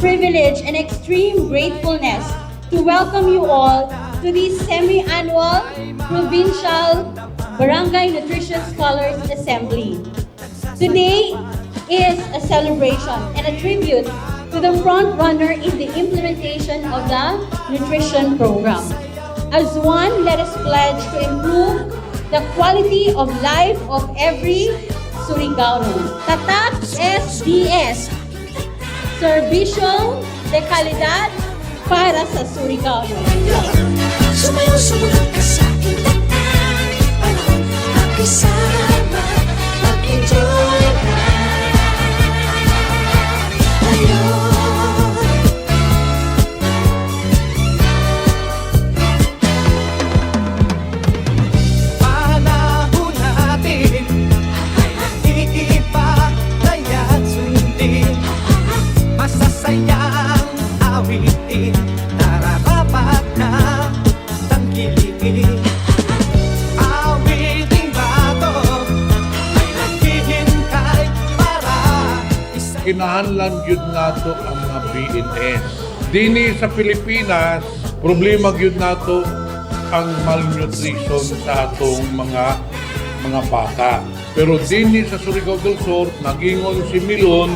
privilege and extreme gratefulness to welcome you all to the semi-annual Provincial Barangay Nutrition Scholars Assembly. Today is a celebration and a tribute to the front runner in the implementation of the nutrition program. As one, let us pledge to improve the quality of life of every Surigao. Tatak SDS, Servicio de Calidad para sa Surigao. Sumayaw, sumunod ka sa aking tatak. Panahon magkasama, mag-enjoy ka. Panahon natin ay iipataya't sundin. Masasayang awitin, nararapat na tangkilikin. Awiting bato ay naghihintay para Kinahanglan gyud nato ang mga BNS. Dini sa Pilipinas, problema gyud nato ang malnutrition sa atong mga bata. Pero dini sa Surigao del Sur, nagingon si Milon,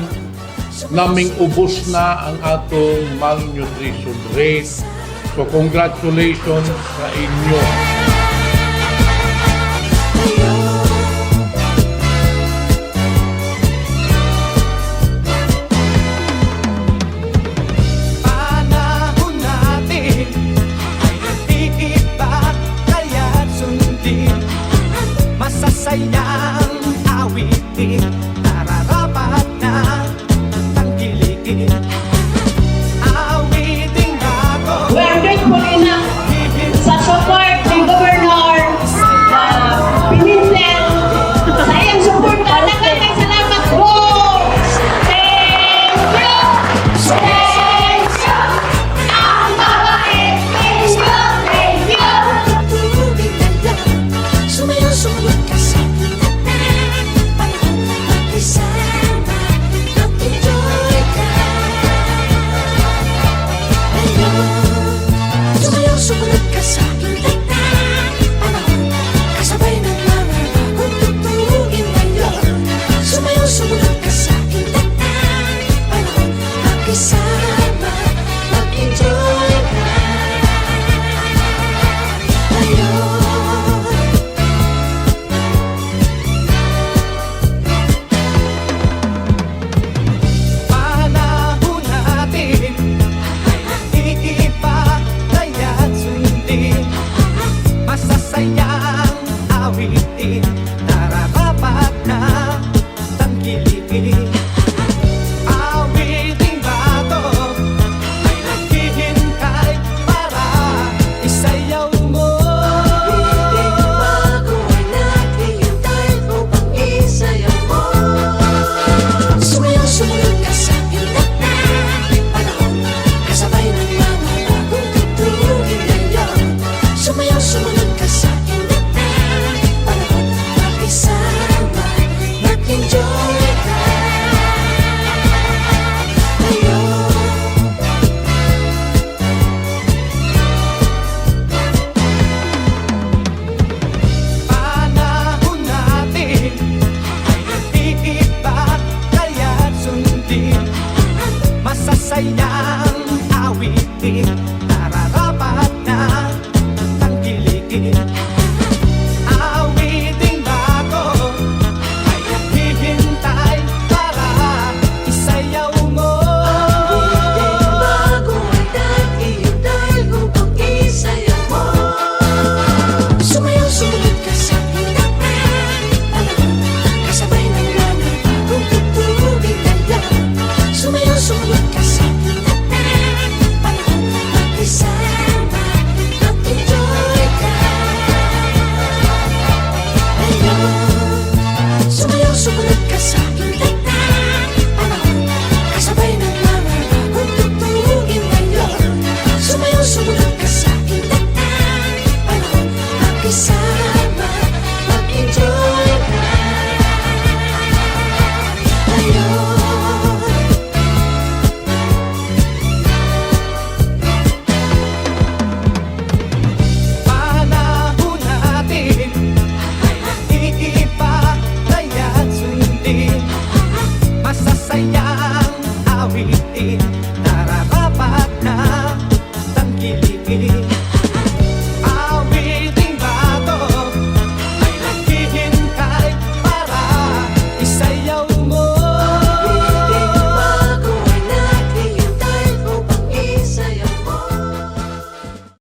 naming ubos na ang atong malnutrition rate. So congratulations sa inyo.